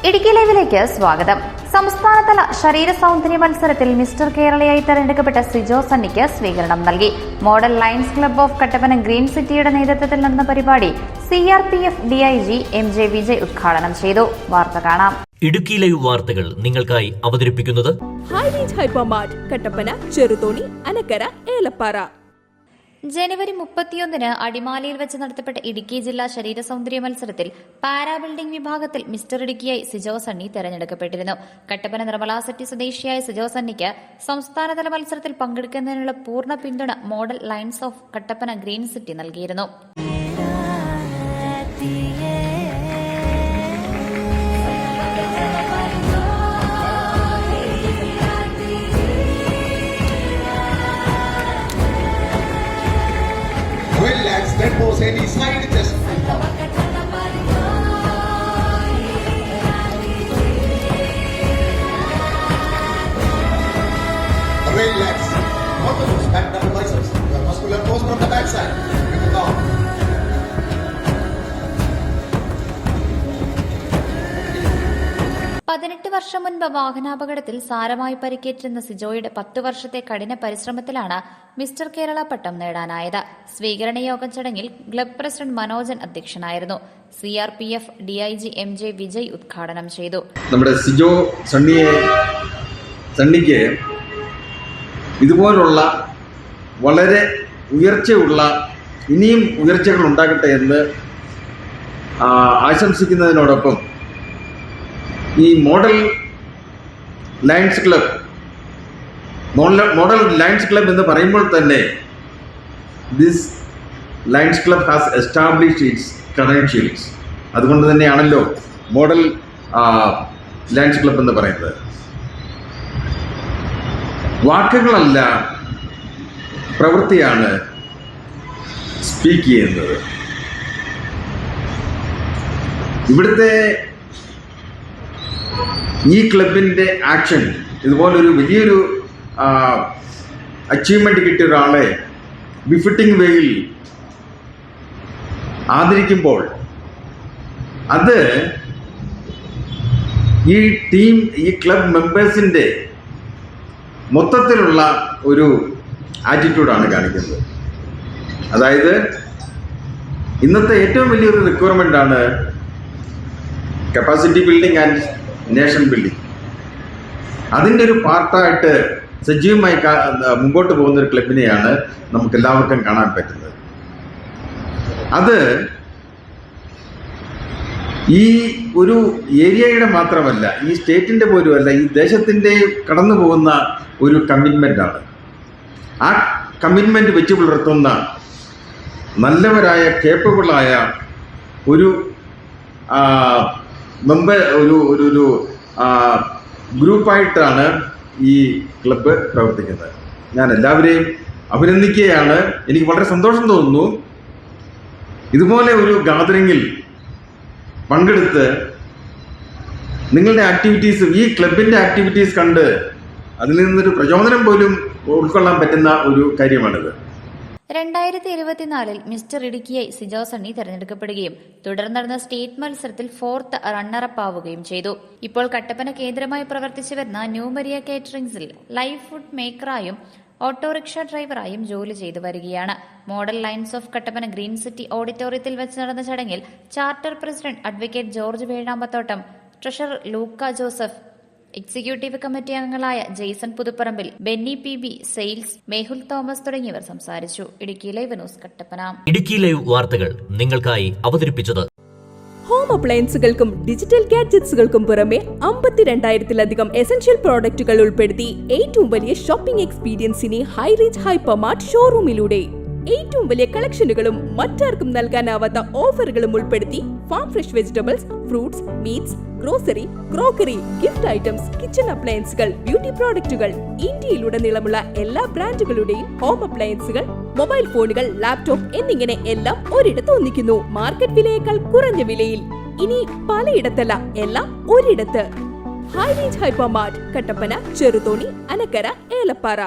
ഇടുക്കി ലൈവിലേക്ക് സ്വാഗതം. സംസ്ഥാനതല ശരീര സൗന്ദര്യ മത്സരത്തിൽ മിസ്റ്റർ കേരളയായി തെരഞ്ഞെടുക്കപ്പെട്ട സിജോ സണ്ണിക്ക് സ്വീകരണം നൽകി. Model lions club of Kattappana green സിറ്റിയുടെ നേതൃത്വത്തിൽ നടന്ന പരിപാടി CRPF DIG MJ വിജയ് ഉദ്ഘാടനം ചെയ്തു. വാർത്ത കാണാം. ഇടുക്കി ലൈവ് വാർത്തകൾ നിങ്ങൾക്കായി അവതരിപ്പിക്കുന്നത് ഹൈറേഞ്ച് ഹൈപ്പർമാർട്ട് കട്ടപ്പന, ചെറുതോണി, അനക്കര, ഏലപ്പാറ. ജനുവരി 31 അടിമാലിയിൽ വെച്ച് നടത്തപ്പെട്ട ഇടുക്കി ജില്ലാ ശരീര സൗന്ദര്യ മത്സരത്തിൽ പാരാ ബിൽഡിംഗ് വിഭാഗത്തിൽ മിസ്റ്റർ ഇടുക്കിയായി സിജോ സണ്ണി തെരഞ്ഞെടുക്കപ്പെട്ടിരുന്നു. കട്ടപ്പന നിർമ്മല സിറ്റി സ്വദേശിയായ സിജോ സണ്ണിക്ക് സംസ്ഥാനതല മത്സരത്തിൽ പങ്കെടുക്കുന്നതിനുള്ള പൂർണ്ണ പിന്തുണ model Lions of Kattappana green city നൽകിയിരുന്നു. Relax, don't pose any side, just relax. Not the loose back down biceps. The muscular pose from the back side. Bring it down. പതിനെട്ട് വർഷം മുൻപ് വാഹനാപകടത്തിൽ സാരമായി പരിക്കേറ്റിരുന്ന സിജോയുടെ 10 വർഷത്തെ കഠിന പരിശ്രമത്തിലാണ് മിസ്റ്റർ കേരള പട്ടം നേടാനായത്. സ്വീകരണ യോഗ ചടങ്ങിൽ ക്ലബ് പ്രസിഡന്റ് മനോജൻ അധ്യക്ഷനായിരുന്നു. CRPF DIG MJ വിജയ് ഉദ്ഘാടനം ചെയ്തു. നമ്മുടെ സിജോ സണ്ണിക്ക് ഇതുപോലുള്ള വളരെ ഉയർച്ചയുള്ള ഇനിയും ഉയർച്ചകൾ ഉണ്ടാകട്ടെ എന്ന് ആശംസിക്കുന്നതിനോടൊപ്പം ഈ മോഡൽ ലയൺസ് ക്ലബ് എന്ന് പറയുമ്പോൾ തന്നെ this lions club has established it's credentials. അതുകൊണ്ട് തന്നെയാണല്ലോ മോഡൽ ലയൺസ് ക്ലബ് എന്ന് പറയുന്നത്. വാക്കുകളല്ല, പ്രവൃത്തിയാണ് സ്പീക്ക് ചെയ്യുന്നത്. ഇവിടുത്തെ ഈ ക്ലബിൻ്റെ ആക്ഷൻ ഇതുപോലൊരു വലിയൊരു അച്ചീവ്മെൻ്റ് കിട്ടിയ ഒരാളെ ബിഫിറ്റിംഗ് വേയിൽ ആദരിക്കുമ്പോൾ അത് ഈ ക്ലബ് മെമ്പേഴ്സിൻ്റെ മൊത്തത്തിലുള്ള ഒരു ആറ്റിറ്റ്യൂഡാണ് കാണിക്കുന്നത്. അതായത് ഇന്നത്തെ ഏറ്റവും വലിയൊരു റിക്വയർമെൻ്റാണ് capacity building and nation building. അതിൻ്റെ ഒരു പാർട്ടായിട്ട് സജീവമായി മുമ്പോട്ട് പോകുന്ന ഒരു ക്ലബിനെയാണ് നമുക്ക് എല്ലാവർക്കും കാണാൻ പറ്റുന്നത്. അത് ഈ ഒരു ഏരിയയുടെ മാത്രമല്ല, ഈ സ്റ്റേറ്റിൻ്റെ പോലുമല്ല, ഈ ദേശത്തിൻ്റെ കടന്നു പോകുന്ന ഒരു കമ്മിറ്റ്മെൻ്റാണ്. ആ കമ്മിറ്റ്മെൻ്റ് വെച്ച് പുലർത്തുന്ന നല്ലവരായ കേപ്പബിളായ ഒരു ഒരു ഗ്രൂപ്പായിട്ടാണ് ഈ ക്ലബ്ബ് പ്രവർത്തിക്കുന്നത്. ഞാൻ എല്ലാവരെയും അഭിനന്ദിക്കുകയാണ്. എനിക്ക് വളരെ സന്തോഷം തോന്നുന്നു ഇതുപോലെ ഒരു ഗാദറിങ്ങിൽ പങ്കെടുത്ത് നിങ്ങളുടെ ആക്ടിവിറ്റീസ്, ഈ ക്ലബിൻ്റെ ആക്ടിവിറ്റീസ് കണ്ട് അതിൽ നിന്നൊരു പ്രചോദനം പോലും ഉൾക്കൊള്ളാൻ പറ്റുന്ന ഒരു കാര്യമാണിത്. 2024 മിസ്റ്റർ ഇടുക്കിയായി സിജോ സണ്ണി തെരഞ്ഞെടുക്കപ്പെടുകയും തുടർന്ന് നടന്ന സ്റ്റേറ്റ് മത്സരത്തിൽ 4th റണ്ണറപ്പ് ആവുകയും ചെയ്തു. ഇപ്പോൾ കട്ടപ്പന കേന്ദ്രമായി പ്രവർത്തിച്ചു വരുന്ന ന്യൂ മരിയ കേറ്ററിംഗ്സിൽ ലൈവ് ഫുഡ് മേക്കറായും ഓട്ടോറിക്ഷ ഡ്രൈവറായും ജോലി ചെയ്തു വരികയാണ്. Model Lions of Kattappana green city ഓഡിറ്റോറിയത്തിൽ വെച്ച് നടന്ന ചടങ്ങിൽ charter president advocate George Vezhambathottam, treasurer Luca Joseph, executive committee അംഗങ്ങളായ Jason Puthuparambil, Benny PB, sales, Mehul Thomas തുടങ്ങിയവർ സംസാരിച്ചു. Idukki live news Kattappana. Idukki live വാർത്തകൾ നിങ്ങൾക്കായി അവതരിപ്പിച്ചത് ഹോം അപ്ലയൻസുകൾക്കും ഡിജിറ്റൽ ഗാഡ്ജറ്റ്സുകൾക്കും പുറമെ 52,000-ലധികം എസൻഷ്യൽ പ്രോഡക്റ്റുകൾ ഉൾപ്പെടുത്തി ഏറ്റവും വലിയ ഷോപ്പിംഗ് എക്സ്പീരിയൻസിനെ ഹൈറേഞ്ച് ഹൈപ്പർമാർട്ട് ഷോറൂമിലൂടെ ഏറ്റവും വലിയ കളക്ഷനുകളും മറ്റാർക്കും നൽകാനാവാത്ത ഓഫറുകളും ഉൾപ്പെടുത്തി farm fresh vegetables, fruits, meats, grocery, crockery, gift items, kitchen അപ്ലയൻസുകൾ, ബ്യൂട്ടി പ്രോഡക്റ്റുകൾ, ഇന്ത്യയിലുടനീളമുള്ള എല്ലാ ബ്രാൻഡുകളുടെയും ഹോം അപ്ലയൻസുകൾ, മൊബൈൽ ഫോണുകൾ, ലാപ്ടോപ്പ് എന്നിങ്ങനെ എല്ലാം ഒരിടത്ത് ഒന്നിക്കുന്നു. മാർക്കറ്റ് വിലയേക്കാൾ കുറഞ്ഞ വിലയിൽ. ഇനി പലയിടത്തല്ല, എല്ലാം ഒരിടത്ത്. High range hypermart Kattappana, Cheruthoni, Anakkara, Elappara.